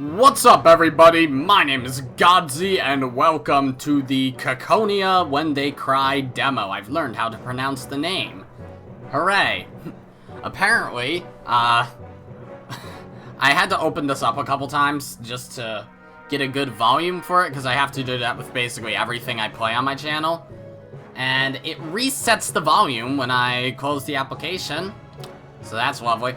What's up, everybody? My name is Godzi, and welcome to the Ciconia When They Cry demo. I've learned how to pronounce the name. Hooray. Apparently, I had to open this up a couple times just to get a good volume for it, because I have to do that with basically everything I play on my channel. And it resets the volume when I close the application, so that's lovely.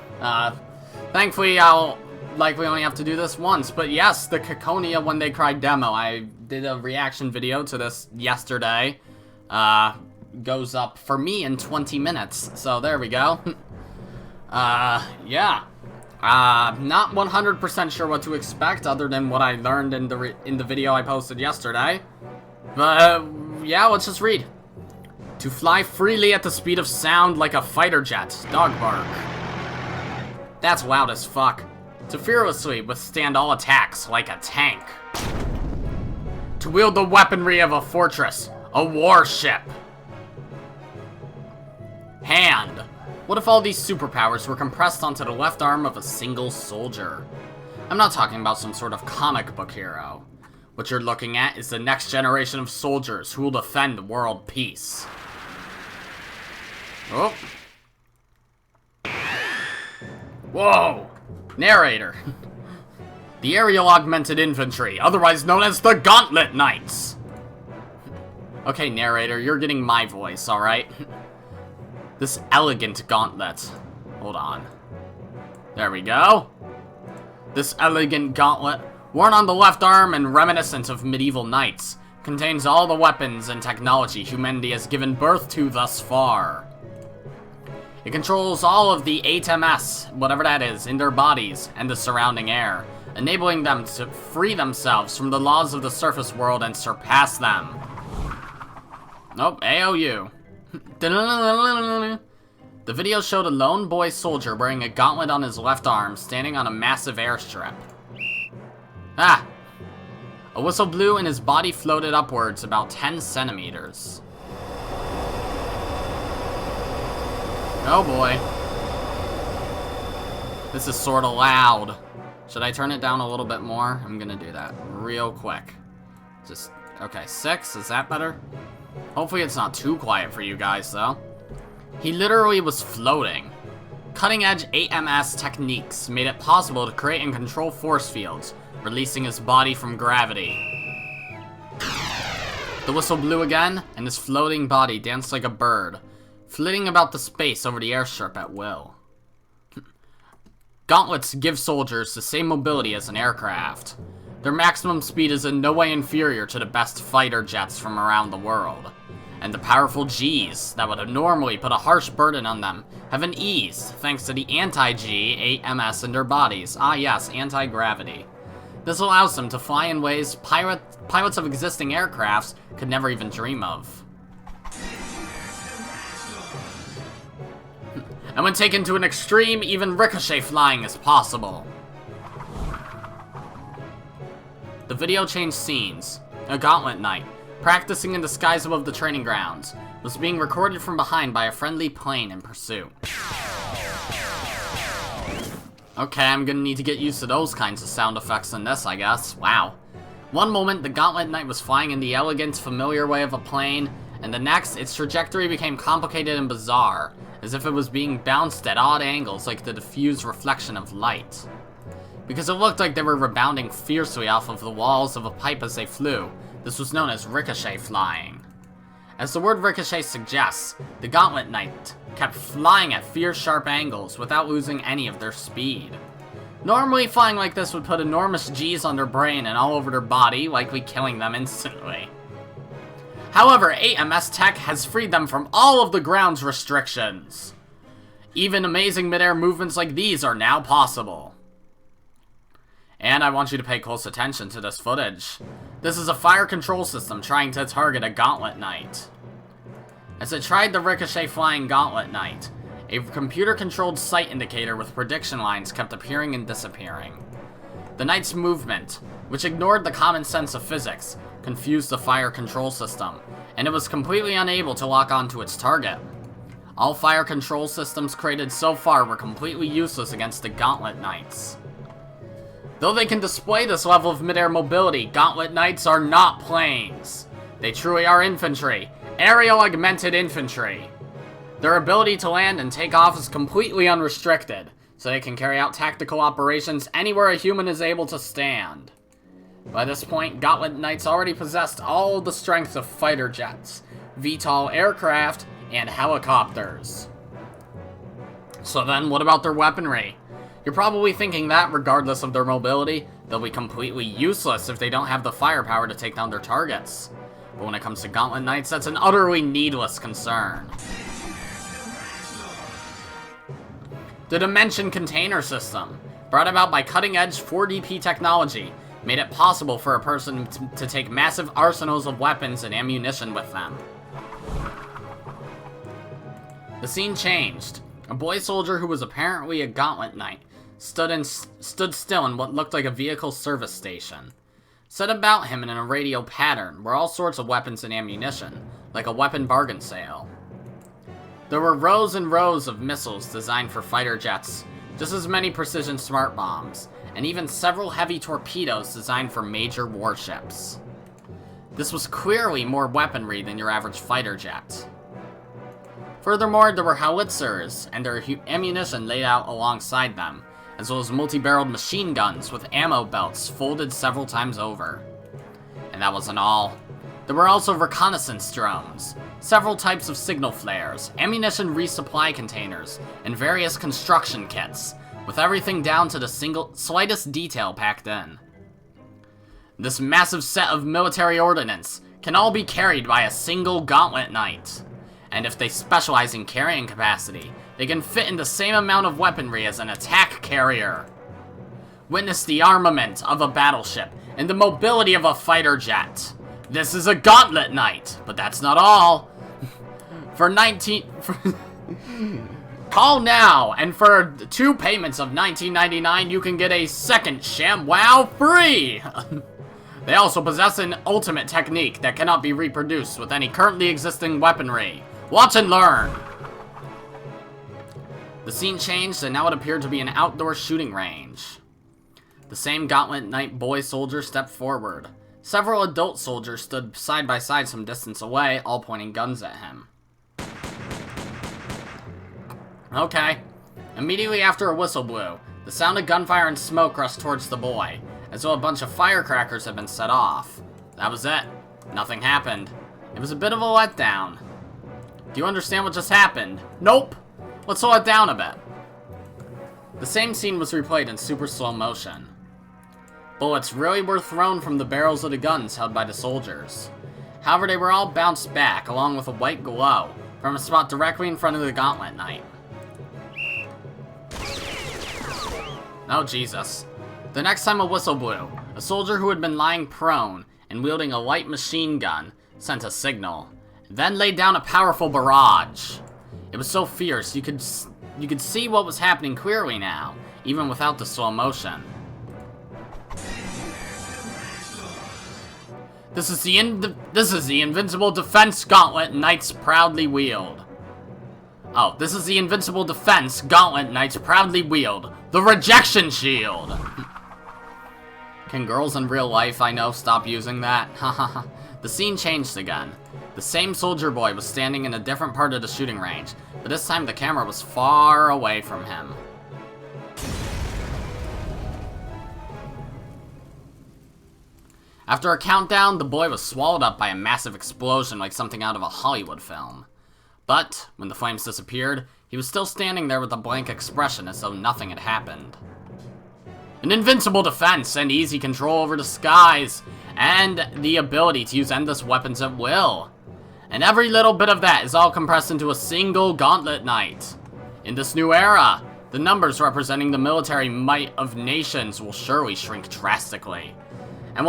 Thankfully, I'll likely only have to do this once, but yes, the Ciconia When They Cry demo. I did a reaction video to this yesterday. Goes up for me in 20 minutes, so there we go. Yeah. Not 100% sure what to expect other than what I learned in the video I posted yesterday. But, yeah, let's just read. To fly freely at the speed of sound like a fighter jet. Dog bark. That's loud as fuck. To fearlessly withstand all attacks like a tank. To wield the weaponry of a fortress. A warship. Hand. What if all these superpowers were compressed onto the left arm of a single soldier? I'm not talking about some sort of comic book hero. What you're looking at is the next generation of soldiers who will defend world peace. Oh. Whoa! Narrator. The Aerial Augmented Infantry, otherwise known as the Gauntlet Knights. Okay, narrator, you're getting my voice, alright? This elegant gauntlet. Hold on. There we go. This elegant gauntlet, worn on the left arm and reminiscent of medieval knights, contains all the weapons and technology humanity has given birth to thus far. It controls all of the 8MS, whatever that is, in their bodies and the surrounding air, enabling them to free themselves from the laws of the surface world and surpass them. Nope, AOU. The video showed a lone boy soldier wearing a gauntlet on his left arm, standing on a massive airstrip. Ah! A whistle blew and his body floated upwards about 10 centimeters. Oh boy. This is sorta loud. Should I turn it down a little bit more? I'm gonna do that real quick. Just, okay, 6, is that better? Hopefully it's not too quiet for you guys, though. He literally was floating. Cutting-edge 8MS techniques made it possible to create and control force fields, releasing his body from gravity. The whistle blew again, and his floating body danced like a bird, flitting about the space over the airstrip at will. Gauntlets give soldiers the same mobility as an aircraft. Their maximum speed is in no way inferior to the best fighter jets from around the world. And the powerful Gs that would normally put a harsh burden on them have an ease thanks to the anti-G 8MS in their bodies. Ah yes, anti-gravity. This allows them to fly in ways pilots of existing aircrafts could never even dream of. And when taken to an extreme, even ricochet flying is possible. The video changed scenes. A Gauntlet Knight, practicing in the skies above the training grounds, was being recorded from behind by a friendly plane in pursuit. Okay, I'm gonna need to get used to those kinds of sound effects in this, I guess. Wow. One moment, the Gauntlet Knight was flying in the elegant, familiar way of a plane, and the next, its trajectory became complicated and bizarre, as if it was being bounced at odd angles like the diffused reflection of light. Because it looked like they were rebounding fiercely off of the walls of a pipe as they flew, this was known as ricochet flying. As the word ricochet suggests, the Gauntlet Knight kept flying at fierce sharp angles without losing any of their speed. Normally, flying like this would put enormous G's on their brain and all over their body, likely killing them instantly. However, 8MS tech has freed them from all of the ground's restrictions. Even amazing midair movements like these are now possible. And I want you to pay close attention to this footage. This is a fire control system trying to target a Gauntlet Knight. As it tried the ricochet flying Gauntlet Knight, a computer-controlled sight indicator with prediction lines kept appearing and disappearing. The Knight's movement, which ignored the common sense of physics, confused the fire control system, and it was completely unable to lock onto its target. All fire control systems created so far were completely useless against the Gauntlet Knights. Though they can display this level of mid-air mobility, Gauntlet Knights are not planes. They truly are infantry. Aerial augmented infantry. Their ability to land and take off is completely unrestricted, so they can carry out tactical operations anywhere a human is able to stand. By this point, Gauntlet Knights already possessed all the strengths of fighter jets, VTOL aircraft, and helicopters. So then, what about their weaponry? You're probably thinking that, regardless of their mobility, they'll be completely useless if they don't have the firepower to take down their targets. But when it comes to Gauntlet Knights, that's an utterly needless concern. The Dimension Container System, brought about by cutting-edge 4DP technology, made it possible for a person to take massive arsenals of weapons and ammunition with them. The scene changed. A boy soldier who was apparently a Gauntlet Knight stood still in what looked like a vehicle service station. Set about him in a radial pattern were all sorts of weapons and ammunition, like a weapon bargain sale. There were rows and rows of missiles designed for fighter jets, just as many precision smart bombs, and even several heavy torpedoes designed for major warships. This was clearly more weaponry than your average fighter jet. Furthermore, there were howitzers and their ammunition laid out alongside them, as well as multi-barreled machine guns with ammo belts folded several times over. And that wasn't all. There were also reconnaissance drones, several types of signal flares, ammunition resupply containers, and various construction kits, with everything down to the slightest detail packed in. This massive set of military ordnance can all be carried by a single Gauntlet Knight. And if they specialize in carrying capacity, they can fit in the same amount of weaponry as an attack carrier. Witness the armament of a battleship and the mobility of a fighter jet. This is a Gauntlet Knight, but that's not all. Call now, and for 2 payments of $19.99, you can get a second ShamWow free! They also possess an ultimate technique that cannot be reproduced with any currently existing weaponry. Watch and learn! The scene changed, and now it appeared to be an outdoor shooting range. The same Gauntlet Knight boy soldier stepped forward. Several adult soldiers stood side by side some distance away, all pointing guns at him. Okay. Immediately after a whistle blew, the sound of gunfire and smoke rushed towards the boy, as though a bunch of firecrackers had been set off. That was it. Nothing happened. It was a bit of a letdown. Do you understand what just happened? Nope! Let's slow it down a bit. The same scene was replayed in super slow motion. Bullets really were thrown from the barrels of the guns held by the soldiers. However, they were all bounced back, along with a white glow, from a spot directly in front of the Gauntlet Knight. Oh, Jesus. The next time a whistle blew, a soldier who had been lying prone and wielding a light machine gun sent a signal, then laid down a powerful barrage. It was so fierce, you could see what was happening clearly now, even without the slow motion. This is the Invincible Defense Gauntlet Knights proudly wield. Oh, this is the Invincible Defense Gauntlet Knights proudly wield. The Rejection Shield! Can girls in real life, I know, stop using that? Hahaha. The scene changed again. The same soldier boy was standing in a different part of the shooting range, but this time the camera was far away from him. After a countdown, the boy was swallowed up by a massive explosion like something out of a Hollywood film. But, when the flames disappeared, he was still standing there with a blank expression as though nothing had happened. An invincible defense and easy control over the skies, and the ability to use endless weapons at will. And every little bit of that is all compressed into a single Gauntlet Knight. In this new era, the numbers representing the military might of nations will surely shrink drastically. And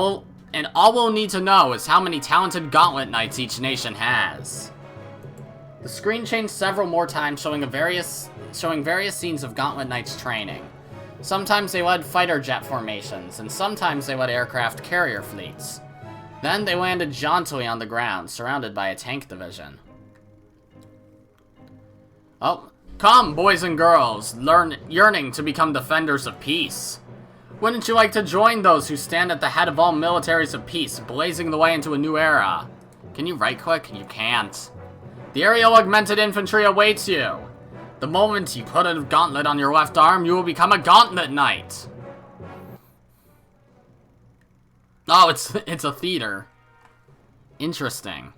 all we'll need to know is how many talented Gauntlet Knights each nation has. The screen changed several more times, showing various scenes of Gauntlet Knights training. Sometimes they led fighter jet formations, and sometimes they led aircraft carrier fleets. Then they landed jauntily on the ground, surrounded by a tank division. Oh, come, boys and girls, yearning to become defenders of peace. Wouldn't you like to join those who stand at the head of all militaries of peace, blazing the way into a new era? Can you right-click? You can't. The aerial augmented infantry awaits you. The moment you put a gauntlet on your left arm, you will become a gauntlet knight. Oh, it's a theater. Interesting.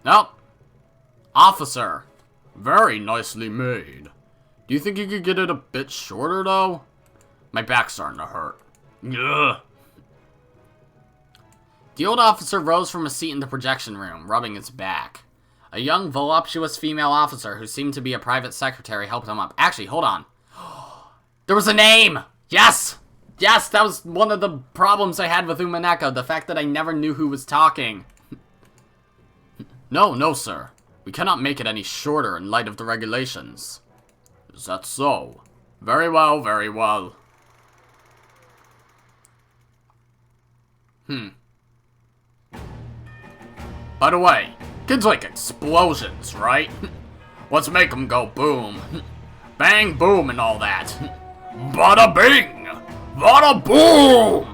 Nope. Officer. Very nicely made. Do you think you could get it a bit shorter, though? My back's starting to hurt. Ugh. The old officer rose from a seat in the projection room, rubbing his back. A young, voluptuous female officer who seemed to be a private secretary helped him up. Actually, hold on. There was a name! Yes! Yes, that was one of the problems I had with Umaneko, the fact that I never knew who was talking. No, sir. We cannot make it any shorter in light of the regulations. Is that so? Very well, very well. By the way, kids like explosions, right? Let's make them go boom. Bang, boom, and all that. Bada bing! Bada boom!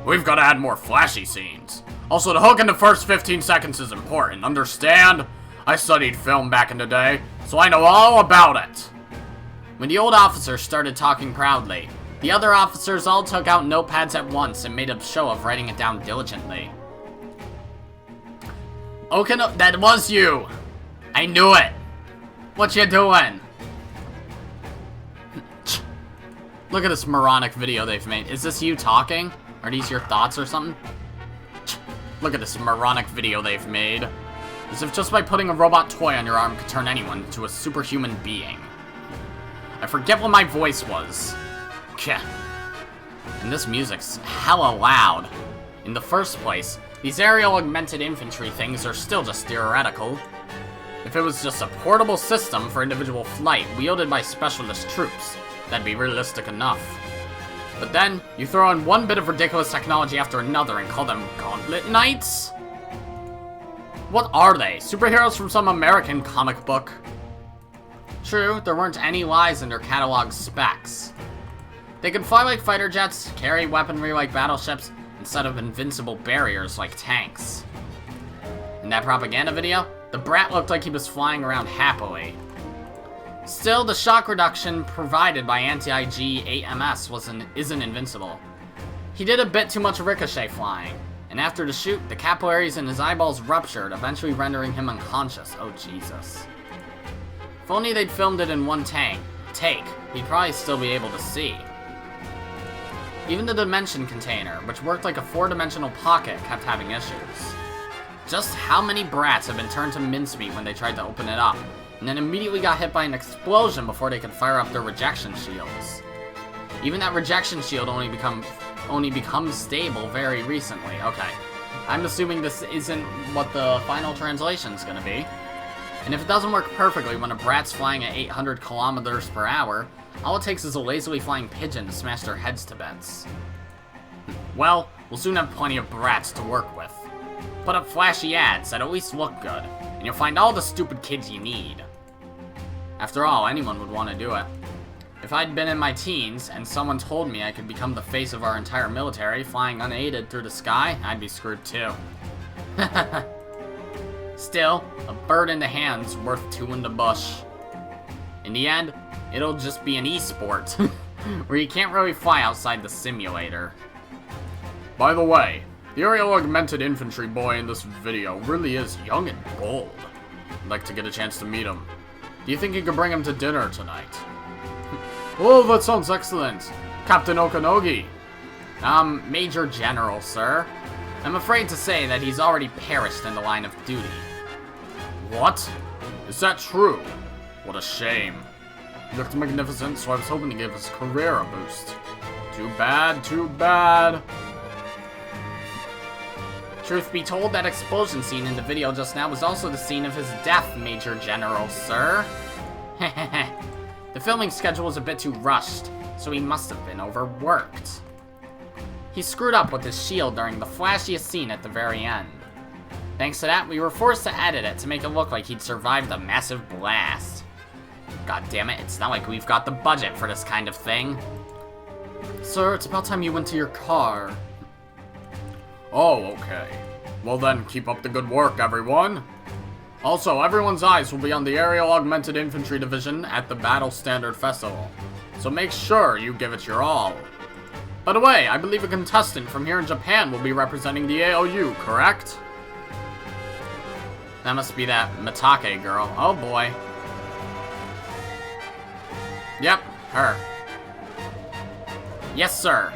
We've got to add more flashy scenes. Also, the hook in the first 15 seconds is important, understand? I studied film back in the day, so I know all about it. When the old officer started talking proudly, the other officers all took out notepads at once and made a show of writing it down diligently. Okay, no, that was you! I knew it! What you doing? Look at this moronic video they've made. Is this you talking? Are these your thoughts or something? Look at this moronic video they've made. As if just by putting a robot toy on your arm could turn anyone into a superhuman being. I forget what my voice was. And this music's hella loud. In the first place, these aerial augmented infantry things are still just theoretical. If it was just a portable system for individual flight wielded by specialist troops, that'd be realistic enough. But then, you throw in one bit of ridiculous technology after another and call them Gauntlet Knights? What are they? Superheroes from some American comic book? True, there weren't any lies in their catalog specs. They could fly like fighter jets, carry weaponry like battleships, instead of invincible barriers like tanks. In that propaganda video, the brat looked like he was flying around happily. Still, the shock reduction provided by anti-IG AMS isn't invincible. He did a bit too much ricochet flying, and after the shoot, the capillaries in his eyeballs ruptured, eventually rendering him unconscious. Oh, Jesus. If only they'd filmed it in one take, he'd probably still be able to see. Even the dimension container, which worked like a 4-dimensional pocket, kept having issues. Just how many brats have been turned to mincemeat when they tried to open it up, and then immediately got hit by an explosion before they could fire up their rejection shields? Even that rejection shield only becomes stable very recently. Okay, I'm assuming this isn't what the final translation's gonna be. And if it doesn't work perfectly when a brat's flying at 800 kilometers per hour, all it takes is a lazily flying pigeon to smash their heads to bits. Well, we'll soon have plenty of brats to work with. Put up flashy ads that at least look good, and you'll find all the stupid kids you need. After all, anyone would want to do it. If I'd been in my teens, and someone told me I could become the face of our entire military, flying unaided through the sky, I'd be screwed too. Still, a bird in the hand's worth 2 in the bush. In the end, it'll just be an e-sport, where you can't really fly outside the simulator. By the way, the aerial augmented infantry boy in this video really is young and bold. I'd like to get a chance to meet him. Do you think you could bring him to dinner tonight? Oh, that sounds excellent. Captain Okanogi. Major General, sir. I'm afraid to say that he's already perished in the line of duty. What? Is that true? What a shame. He looked magnificent, so I was hoping to give his career a boost. Too bad, too bad. Truth be told, that explosion scene in the video just now was also the scene of his death, Major General, sir. The filming schedule was a bit too rushed, so he must have been overworked. He screwed up with his shield during the flashiest scene at the very end. Thanks to that, we were forced to edit it to make it look like he'd survived the massive blast. God damn it, it's not like we've got the budget for this kind of thing. Sir, it's about time you went to your car. Oh, okay. Well then, keep up the good work, everyone. Also, everyone's eyes will be on the Aerial Augmented Infantry Division at the Battle Standard Festival. So make sure you give it your all. By the way, I believe a contestant from here in Japan will be representing the AOU, correct? That must be that Mitake girl. Oh boy. Yep, her. Yes, sir.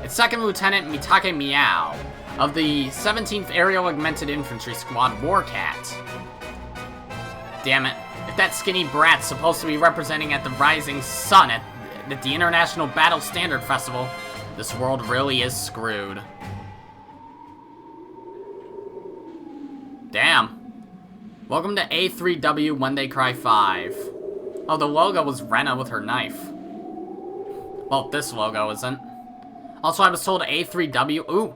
It's Second Lieutenant Mitake Meow of the 17th Aerial Augmented Infantry Squad Warcat. Damn it. If that skinny brat's supposed to be representing at the Rising Sun at the International Battle Standard Festival, this world really is screwed. Damn. Welcome to A3W When They Cry 5. Oh, the logo was Rena with her knife. Well, this logo isn't. Also, I was told A3W... Ooh.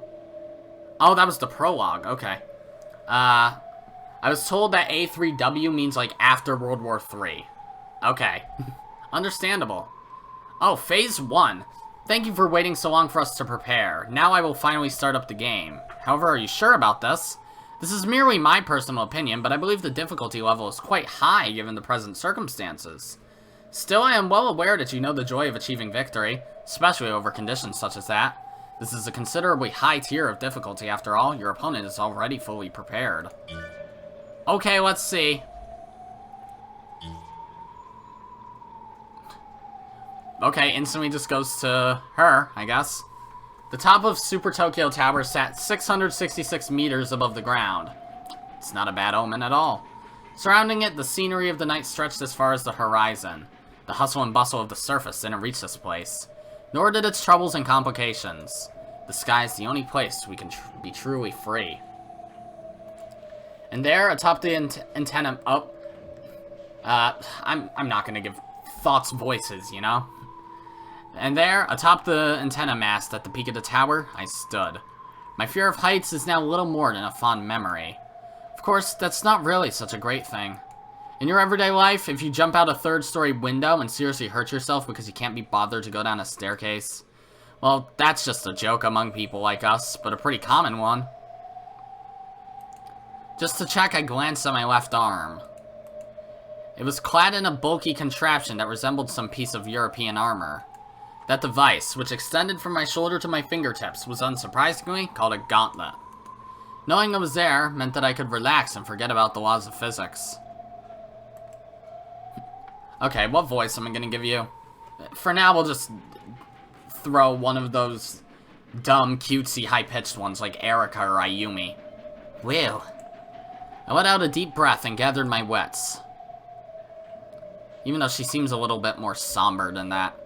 Oh, that was the prologue. Okay. I was told that A3W means, like, after World War III. Okay. Understandable. Oh, Phase 1. Thank you for waiting so long for us to prepare. Now I will finally start up the game. However, are you sure about this? This is merely my personal opinion, but I believe the difficulty level is quite high given the present circumstances. Still, I am well aware that you know the joy of achieving victory, especially over conditions such as that. This is a considerably high tier of difficulty after all. Your opponent is already fully prepared. Okay, let's see. Okay, instantly just goes to her, I guess. The top of Super Tokyo Tower sat 666 meters above the ground. It's not a bad omen at all. Surrounding it, the scenery of the night stretched as far as the horizon. The hustle and bustle of the surface didn't reach this place, nor did its troubles and complications. The sky is the only place we can be truly free. And there, atop the antenna... Oh. I'm not gonna give thoughts voices, you know? And there, atop the antenna mast at the peak of the tower, I stood. My fear of heights is now little more than a fond memory. Of course, that's not really such a great thing. In your everyday life, if you jump out a third-story window and seriously hurt yourself because you can't be bothered to go down a staircase, well, that's just a joke among people like us, but a pretty common one. Just to check, I glanced at my left arm. It was clad in a bulky contraption that resembled some piece of European armor. That device, which extended from my shoulder to my fingertips, was unsurprisingly called a gauntlet. Knowing it was there meant that I could relax and forget about the laws of physics. Okay, what voice am I gonna give you? For now, we'll just throw one of those dumb, cutesy, high-pitched ones like Erika or Ayumi. Whew. I let out a deep breath and gathered my wits. Even though she seems a little bit more somber than that.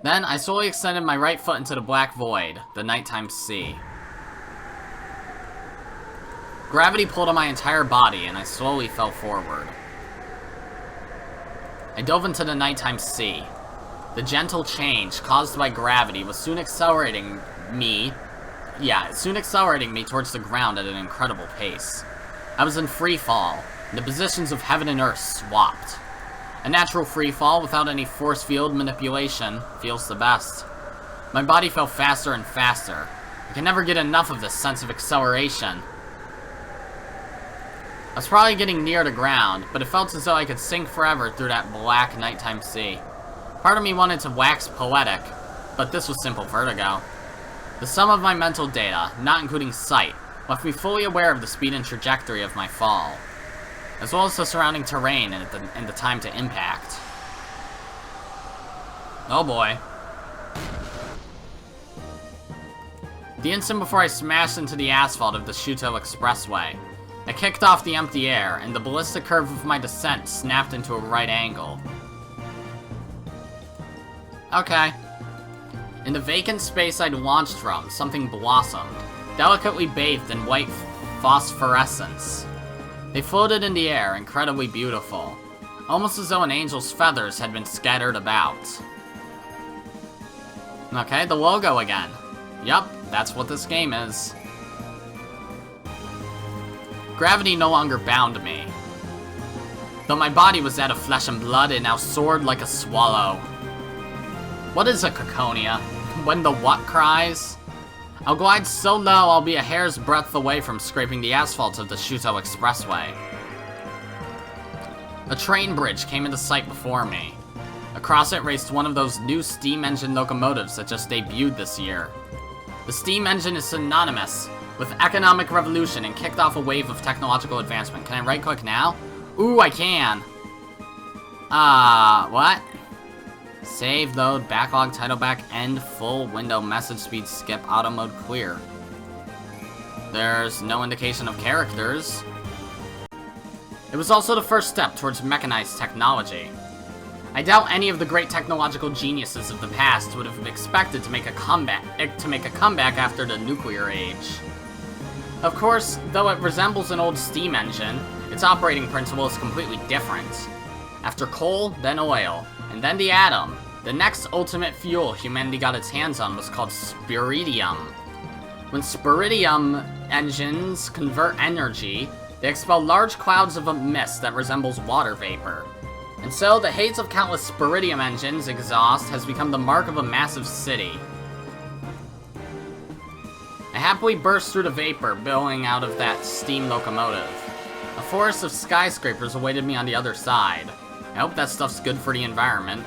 Then, I slowly extended my right foot into the black void, the nighttime sea. Gravity pulled on my entire body, and I slowly fell forward. I dove into the nighttime sea. The gentle change caused by gravity was soon accelerating me towards the ground at an incredible pace. I was in free fall, and the positions of heaven and earth swapped. A natural free fall without any force field manipulation feels the best. My body fell faster and faster. I can never get enough of this sense of acceleration. I was probably getting near the ground, but it felt as though I could sink forever through that black nighttime sea. Part of me wanted to wax poetic, but this was simple vertigo. The sum of my mental data, not including sight, left me fully aware of the speed and trajectory of my fall, as well as the surrounding terrain and the time to impact. Oh boy. The instant before I smashed into the asphalt of the Shuto Expressway, I kicked off the empty air, and the ballistic curve of my descent snapped into a right angle. Okay. In the vacant space I'd launched from, something blossomed, delicately bathed in white phosphorescence. They floated in the air, incredibly beautiful, almost as though an angel's feathers had been scattered about. Okay, the logo again. Yup, that's what this game is. Gravity no longer bound me. Though my body was that of flesh and blood, it now soared like a swallow. What is a Ciconia? When the what cries? I'll glide so low I'll be a hair's breadth away from scraping the asphalt of the Shuto Expressway. A train bridge came into sight before me. Across it raced one of those new steam engine locomotives that just debuted this year. The steam engine is synonymous with economic revolution and kicked off a wave of technological advancement. Can I right-click now? Ooh, I can! What? Save, load, backlog, title back, end, full, window, message speed, skip, auto mode, clear. There's no indication of characters. It was also the first step towards mechanized technology. I doubt any of the great technological geniuses of the past would have expected to make a comeback after the nuclear age. Of course, though it resembles an old steam engine, its operating principle is completely different. After coal, then oil, and then the atom, the next ultimate fuel humanity got its hands on was called spiridium. When spiridium engines convert energy, they expel large clouds of a mist that resembles water vapor. And so, the haze of countless spiridium engines' exhaust has become the mark of a massive city. I happily burst through the vapor billowing out of that steam locomotive. A forest of skyscrapers awaited me on the other side. I hope that stuff's good for the environment.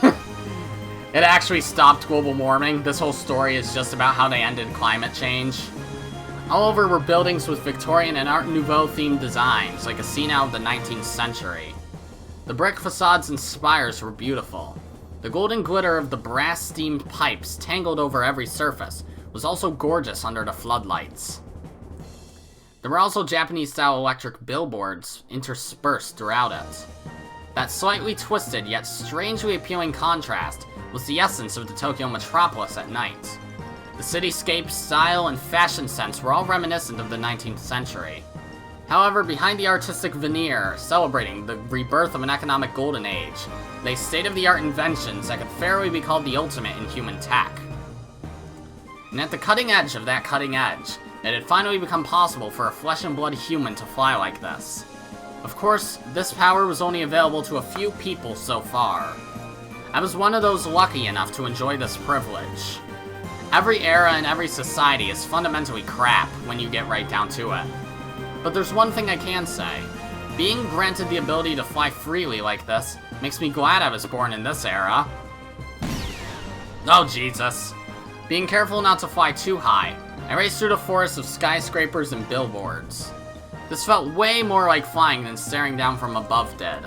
It actually stopped global warming. This whole story is just about how they ended climate change. All over were buildings with Victorian and Art Nouveau themed designs, like a scene out of the 19th century. The brick facades and spires were beautiful. The golden glitter of the brass steamed pipes tangled over every surface was also gorgeous under the floodlights. There were also Japanese-style electric billboards interspersed throughout it. That slightly twisted yet strangely appealing contrast was the essence of the Tokyo metropolis at night. The cityscape, style, and fashion sense were all reminiscent of the 19th century. However, behind the artistic veneer, celebrating the rebirth of an economic golden age, lay state-of-the-art inventions that could fairly be called the ultimate in human tech. And at the cutting edge of that cutting edge, it had finally become possible for a flesh-and-blood human to fly like this. Of course, this power was only available to a few people so far. I was one of those lucky enough to enjoy this privilege. Every era and every society is fundamentally crap when you get right down to it. But there's one thing I can say. Being granted the ability to fly freely like this makes me glad I was born in this era. Oh, Jesus. Being careful not to fly too high, I raced through the forest of skyscrapers and billboards. This felt way more like flying than staring down from above did.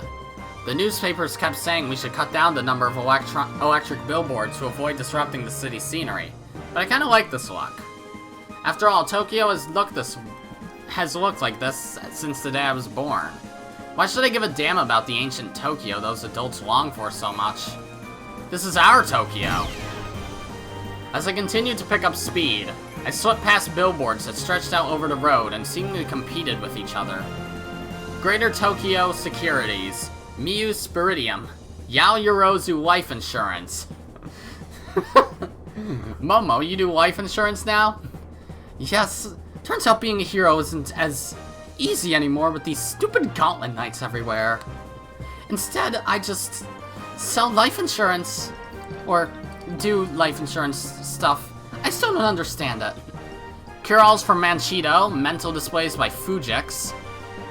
The newspapers kept saying we should cut down the number of electric billboards to avoid disrupting the city's scenery, but I kinda like this look. After all, Tokyo has looked like this since the day I was born. Why should I give a damn about the ancient Tokyo those adults long for so much? This is our Tokyo. As I continued to pick up speed, I swept past billboards that stretched out over the road and seemingly competed with each other. Greater Tokyo Securities, Miu Spiridium, Yao Yorozu Life Insurance. Momo, you do life insurance now? Yes, turns out being a hero isn't as easy anymore with these stupid gauntlet knights everywhere. Instead, I just sell life insurance, or do life insurance stuff. I still don't understand it. Cure-alls from Manchito, mental displays by Fujix,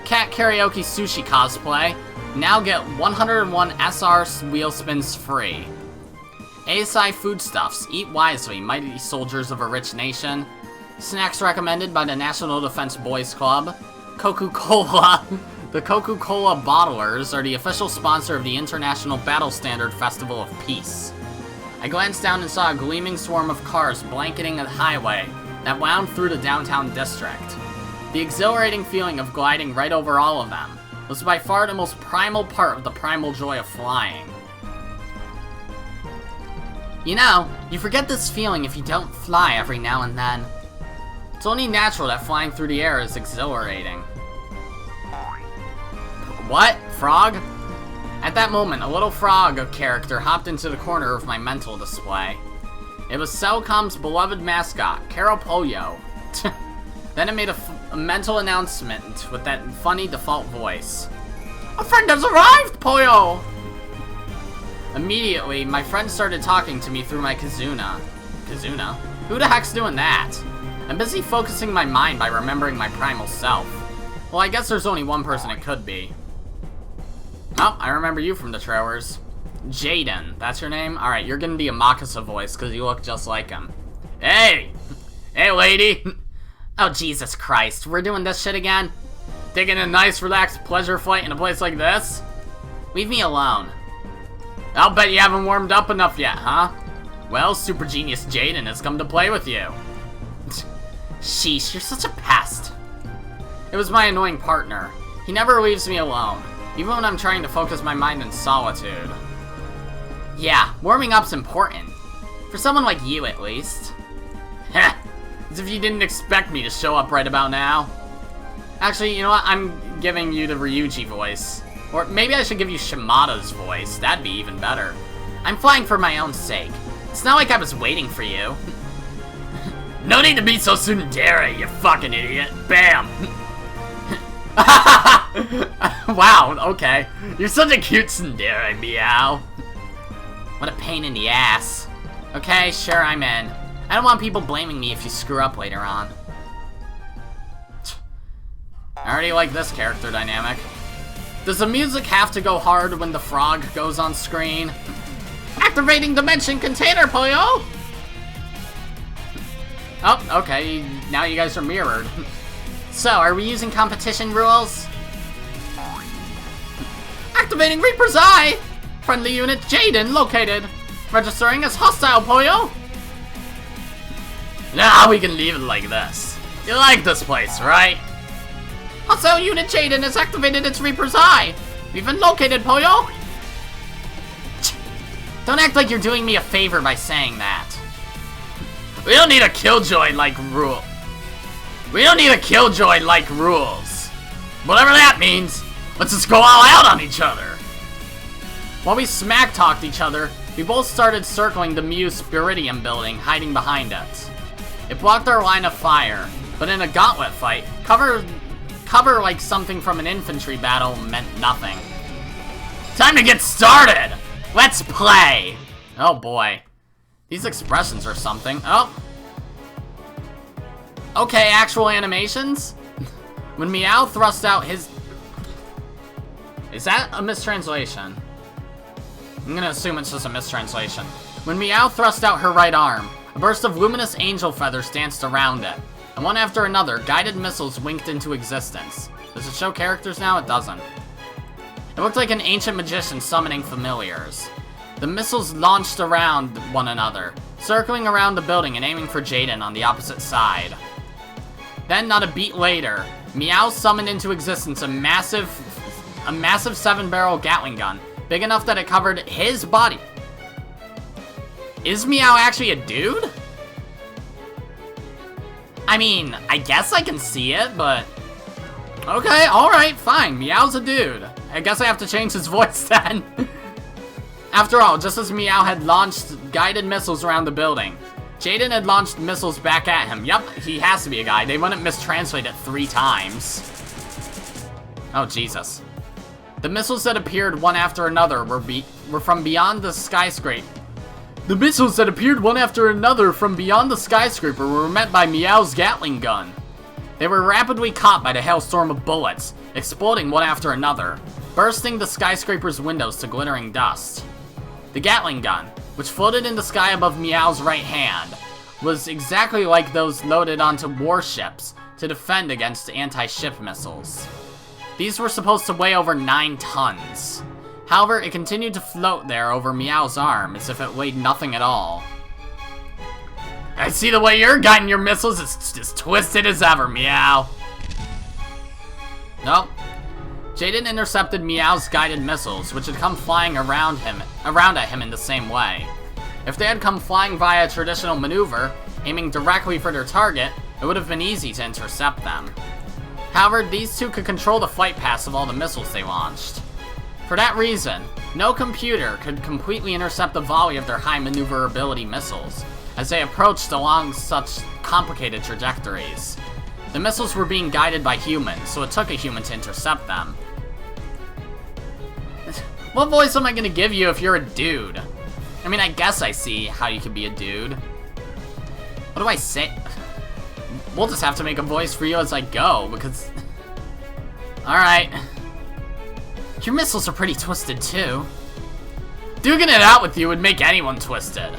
cat karaoke sushi cosplay, now get 101 SR wheel spins free. ASI foodstuffs, eat wisely, mighty soldiers of a rich nation. Snacks recommended by the National Defense Boys Club. Coca-Cola. The Coca-Cola bottlers are the official sponsor of the International Battle Standard Festival of Peace. I glanced down and saw a gleaming swarm of cars blanketing a highway that wound through the downtown district. The exhilarating feeling of gliding right over all of them was by far the most primal part of the primal joy of flying. You know, you forget this feeling if you don't fly every now and then. It's only natural that flying through the air is exhilarating. What? Frog? At that moment, a little frog character hopped into the corner of my mental display. It was Cellcom's beloved mascot, Carol Pollo. Then it made a mental announcement with that funny default voice. A friend has arrived, Pollo! Immediately, my friend started talking to me through my Kazuna. Kazuna? Who the heck's doing that? I'm busy focusing my mind by remembering my primal self. Well, I guess there's only one person it could be. Oh, I remember you from the trailers. Jaden, that's your name? Alright, you're gonna be a Makasa voice, because you look just like him. Hey! Hey, lady! Oh, Jesus Christ, we're doing this shit again? Taking a nice, relaxed pleasure flight in a place like this? Leave me alone. I'll bet you haven't warmed up enough yet, huh? Well, Super Genius Jaden has come to play with you. Sheesh, you're such a pest. It was my annoying partner. He never leaves me alone, even when I'm trying to focus my mind in solitude. Yeah, warming up's important. For someone like you, at least. Heh, as if you didn't expect me to show up right about now. Actually, you know what? I'm giving you the Ryuji voice. Or maybe I should give you Shimada's voice. That'd be even better. I'm flying for my own sake. It's not like I was waiting for you. No need to be so tsundere, you fucking idiot. Bam! Wow, okay. You're such a cute tsundere, meow. What a pain in the ass. Okay, sure, I'm in. I don't want people blaming me if you screw up later on. I already like this character dynamic. Does the music have to go hard when the frog goes on screen? Activating Dimension Container, Pollo! Oh, okay, now you guys are mirrored. So, are we using competition rules? Activating Reaper's Eye! Friendly unit Jaden located. Registering as hostile, Pollo! Nah, we can leave it like this. You like this place, right? Hostile unit Jaden has activated its Reaper's Eye. We've been located, Pollo! Don't act like you're doing me a favor by saying that. We don't need a killjoy like rule. We don't need a killjoy like rules. Whatever that means, let's just go all out on each other. While we smack-talked each other, we both started circling the Muse Spiridium building, hiding behind it. It blocked our line of fire, but in a gauntlet fight, cover like something from an infantry battle meant nothing. Time to get started! Let's play! Oh boy. These expressions are something. Oh. Okay, actual animations? When Meow thrust out his... Is that a mistranslation? I'm gonna assume it's just a mistranslation. When Meow thrust out her right arm, a burst of luminous angel feathers danced around it, and one after another, guided missiles winked into existence. Does it show characters now? It doesn't. It looked like an ancient magician summoning familiars. The missiles launched around one another, circling around the building and aiming for Jaden on the opposite side. Then, not a beat later, Meow summoned into existence a massive 7-barrel Gatling gun, big enough that it covered his body. Is Meow actually a dude? I mean, I guess I can see it, but... Okay, alright, fine, Meow's a dude. I guess I have to change his voice then. After all, just as Meow had launched guided missiles around the building, Jaden had launched missiles back at him. Yup, he has to be a guy. They wouldn't mistranslate it 3 times. Oh, Jesus. The missiles that appeared one after another were from beyond the skyscraper. The missiles that appeared one after another from beyond the skyscraper were met by Meow's Gatling gun. They were rapidly caught by the hailstorm of bullets, exploding one after another, bursting the skyscraper's windows to glittering dust. The Gatling gun, which floated in the sky above Meow's right hand, was exactly like those loaded onto warships to defend against anti-ship missiles. These were supposed to weigh over 9 tons. However, it continued to float there over Meow's arm as if it weighed nothing at all. I see the way you're guiding your missiles, it's as twisted as ever, Meow. Nope. Jaden intercepted Meow's guided missiles, which had come flying around at him in the same way. If they had come flying via a traditional maneuver, aiming directly for their target, it would have been easy to intercept them. However, these two could control the flight paths of all the missiles they launched. For that reason, no computer could completely intercept the volley of their high maneuverability missiles, as they approached along such complicated trajectories. The missiles were being guided by humans, so it took a human to intercept them. What voice am I gonna give you if you're a dude? I mean, I guess I see how you could be a dude. What do I say? We'll just have to make a voice for you as I go, because... Alright. Your missiles are pretty twisted, too. Duking it out with you would make anyone twisted.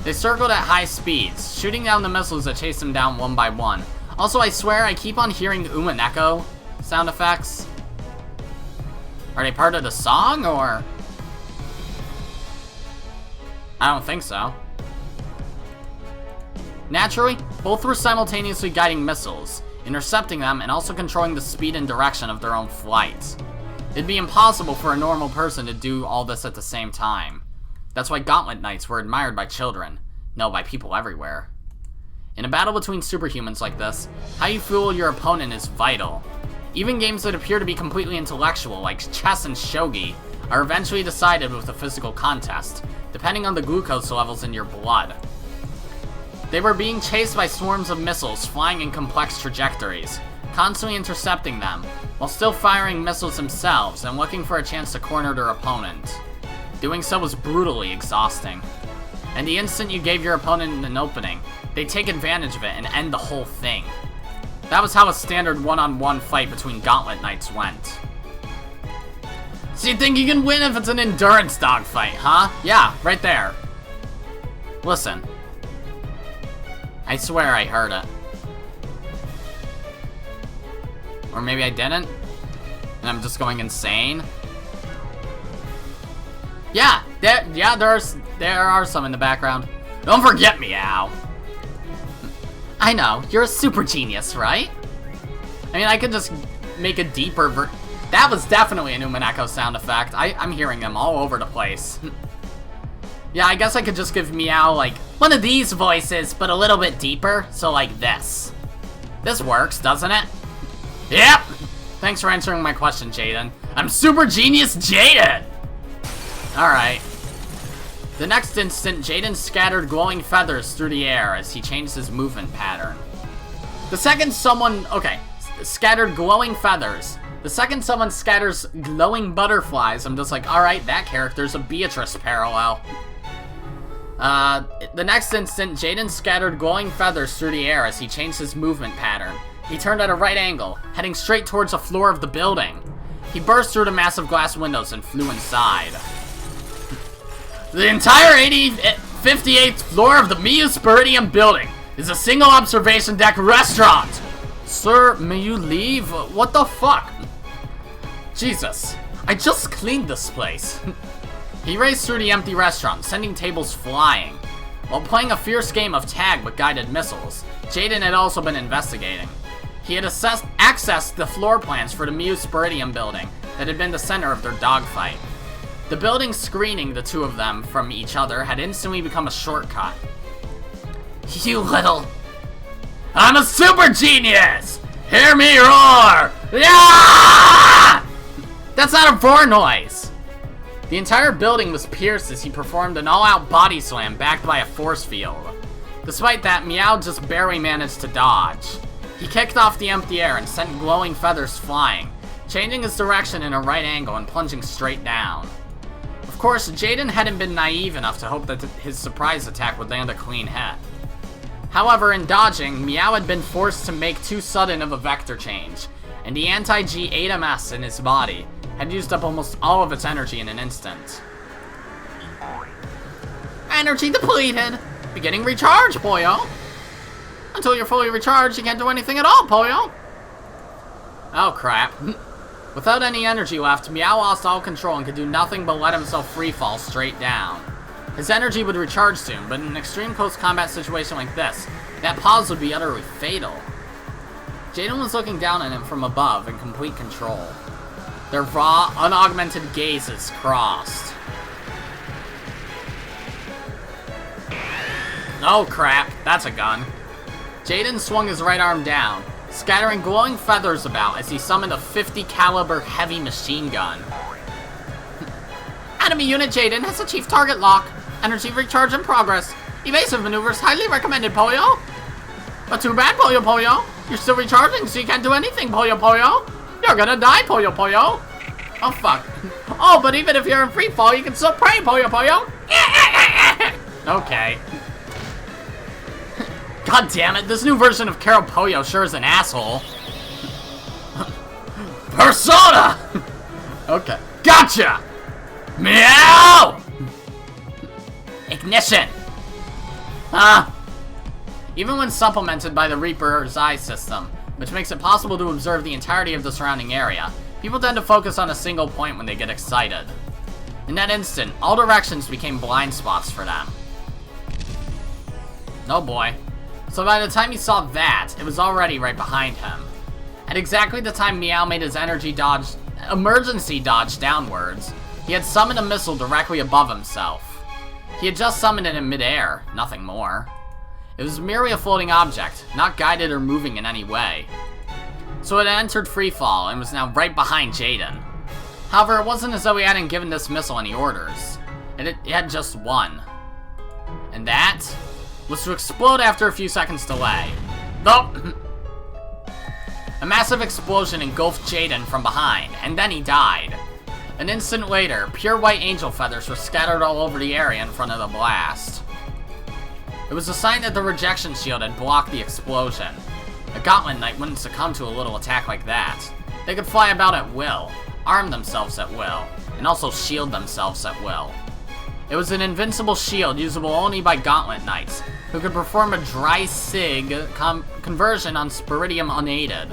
They circled at high speeds, shooting down the missiles that chased them down one by one. Also, I swear, I keep on hearing Umaneko sound effects. Are they part of the song, or...? I don't think so. Naturally, both were simultaneously guiding missiles, intercepting them, and also controlling the speed and direction of their own flight. It'd be impossible for a normal person to do all this at the same time. That's why Gauntlet Knights were admired by children. No, by people everywhere. In a battle between superhumans like this, how you fool your opponent is vital. Even games that appear to be completely intellectual, like chess and shogi, are eventually decided with a physical contest, depending on the glucose levels in your blood. They were being chased by swarms of missiles flying in complex trajectories, constantly intercepting them, while still firing missiles themselves and looking for a chance to corner their opponent. Doing so was brutally exhausting. And the instant you gave your opponent an opening, they'd take advantage of it and end the whole thing. That was how a standard one-on-one fight between Gauntlet Knights went. So you think you can win if it's an endurance dogfight, huh? Yeah, right there. Listen. I swear I heard it. Or maybe I didn't? And I'm just going insane? Yeah, there are some in the background. Don't forget me, Al. I know, you're a super genius, right? I mean, I could just make a deeper that was definitely an Umaneko sound effect. I'm hearing them all over the place. Yeah, I guess I could just give Meow, like, one of these voices, but a little bit deeper. So, like this. This works, doesn't it? Yep! Thanks for answering my question, Jaden. I'm Super Genius Jaden! Alright. The next instant, Jaden scattered glowing feathers through the air as he changed his movement pattern. The second someone... Okay. Scattered glowing feathers. The second someone scatters glowing butterflies, I'm just like, alright, that character's a Beatrice parallel. The next instant, Jaden scattered glowing feathers through the air as he changed his movement pattern. He turned at a right angle, heading straight towards the floor of the building. He burst through the massive glass windows and flew inside. The entire 58th floor of the Miu Spiridium building is a single observation deck restaurant. Sir, may you leave? What the fuck? Jesus, I just cleaned this place. He raced through the empty restaurant, sending tables flying. While playing a fierce game of tag with guided missiles, Jaden had also been investigating. He had accessed the floor plans for the Miu Spiridium building that had been the center of their dogfight. The building screening the two of them from each other had instantly become a shortcut. You little... I'm a super genius! Hear me roar! Yeah! That's not a roar noise! The entire building was pierced as he performed an all-out body slam backed by a force field. Despite that, Meow just barely managed to dodge. He kicked off the empty air and sent glowing feathers flying, changing his direction in a right angle and plunging straight down. Of course, Jaden hadn't been naive enough to hope that his surprise attack would land a clean hit. However, in dodging, Meow had been forced to make too sudden of a vector change, and the anti-G ATMS in his body had used up almost all of its energy in an instant. Energy depleted! Beginning recharge, Poyo! Until you're fully recharged, you can't do anything at all, Poyo! Oh crap. Without any energy left, Meow lost all control and could do nothing but let himself freefall straight down. His energy would recharge soon, but in an extreme close combat situation like this, that pause would be utterly fatal. Jaden was looking down at him from above in complete control. Their raw, unaugmented gazes crossed. Oh crap, that's a gun. Jaden swung his right arm down, scattering glowing feathers about as he summoned a 50 caliber heavy machine gun. Enemy unit Jaden has achieved target lock. Energy recharge in progress. Evasive maneuvers highly recommended, Poyo. But too bad, Poyo Poyo. You're still recharging, so you can't do anything, Poyo Poyo. You're gonna die, Puyo Puyo! Oh, fuck. Oh, but even if you're in free fall, you can still pray, Puyo Puyo! Okay. God damn it, this new version of Carol Puyo sure is an asshole. Persona! Okay. Gotcha! Meow! Ignition! Even when supplemented by the Reaper's Eye system, which makes it possible to observe the entirety of the surrounding area, people tend to focus on a single point when they get excited. In that instant, all directions became blind spots for them. Oh boy. So by the time he saw that, it was already right behind him. At exactly the time Meow made his emergency dodge downwards, he had summoned a missile directly above himself. He had just summoned it in midair, nothing more. It was merely a floating object, not guided or moving in any way. So it had entered freefall and was now right behind Jaden. However, it wasn't as though he hadn't given this missile any orders. It had just one. And that was to explode after a few seconds delay. Nope. A massive explosion engulfed Jaden from behind, and then he died. An instant later, pure white angel feathers were scattered all over the area in front of the blast. It was a sign that the rejection shield had blocked the explosion. A Gauntlet Knight wouldn't succumb to a little attack like that. They could fly about at will, arm themselves at will, and also shield themselves at will. It was an invincible shield usable only by Gauntlet Knights, who could perform a dry sig conversion on Spiridium unaided.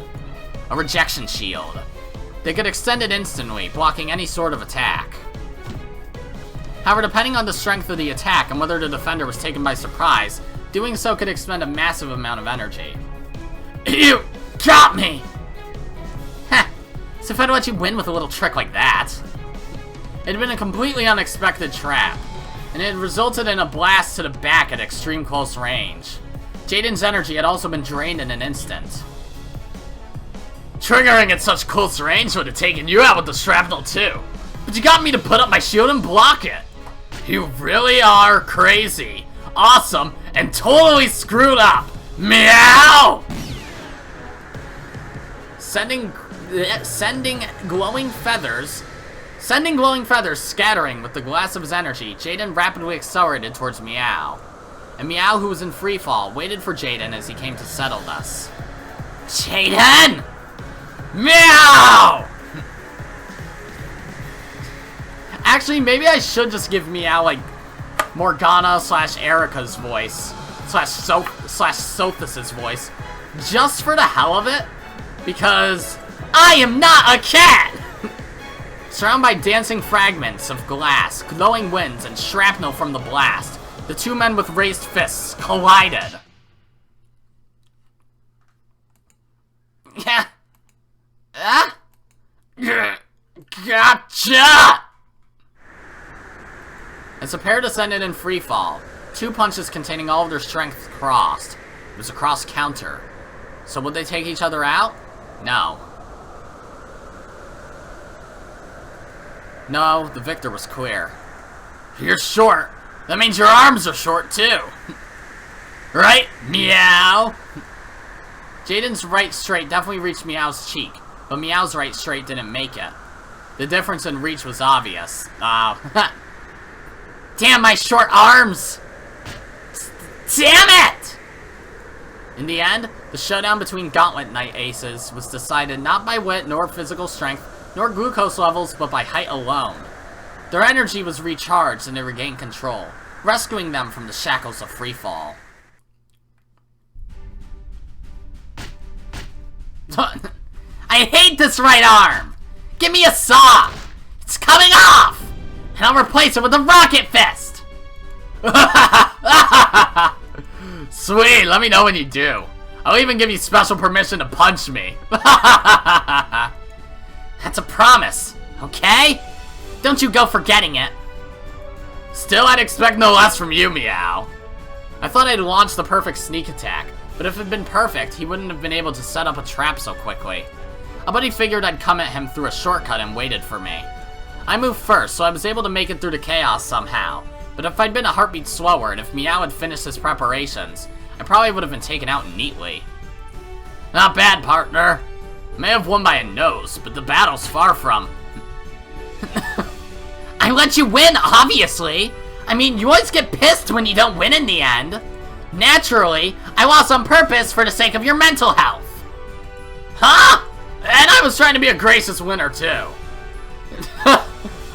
A rejection shield. They could extend it instantly, blocking any sort of attack. However, depending on the strength of the attack and whether the defender was taken by surprise, doing so could expend a massive amount of energy. You got me! Heh, so if I'd let you win with a little trick like that. It had been a completely unexpected trap, and it had resulted in a blast to the back at extreme close range. Jaden's energy had also been drained in an instant. Triggering at such close range would have taken you out with the shrapnel too, but you got me to put up my shield and block it. You really are crazy, awesome, and totally screwed up. Meow! Sending glowing feathers scattering with the glass of his energy, Jaden rapidly accelerated towards Meow. And Meow, who was in freefall, waited for Jaden as he came to settle this. Jaden! Meow! Actually, maybe I should just give Meow, like, Morgana / Erica's voice. / Sothis' voice. Just for the hell of it. Because I am not a cat! Surrounded by dancing fragments of glass, glowing winds, and shrapnel from the blast, the two men with raised fists collided. Gotcha! As the pair descended in freefall, two punches containing all of their strength crossed. It was a cross counter. So would they take each other out? No. No, the victor was clear. You're short. That means your arms are short too. Right? Meow! Jaden's right straight definitely reached Meow's cheek, but Meow's right straight didn't make it. The difference in reach was obvious. Damn my short arms! Damn it! In the end, the showdown between Gauntlet Knight aces was decided not by wit nor physical strength, nor glucose levels, but by height alone. Their energy was recharged and they regained control, rescuing them from the shackles of freefall. I hate this right arm! Give me a saw! It's coming off! And I'll replace it with a rocket fist! Sweet, let me know when you do. I'll even give you special permission to punch me. That's a promise, okay? Don't you go forgetting it. Still, I'd expect no less from you, Meow. I thought I'd launched the perfect sneak attack, but if it had been perfect, he wouldn't have been able to set up a trap so quickly. I bet he figured I'd come at him through a shortcut and waited for me. I moved first, so I was able to make it through the chaos somehow, but if I'd been a heartbeat slower and if Meow had finished his preparations, I probably would have been taken out neatly. Not bad, partner. May have won by a nose, but the battle's far from... I let you win, obviously! I mean, you always get pissed when you don't win in the end. Naturally, I lost on purpose for the sake of your mental health. Huh? And I was trying to be a gracious winner, too.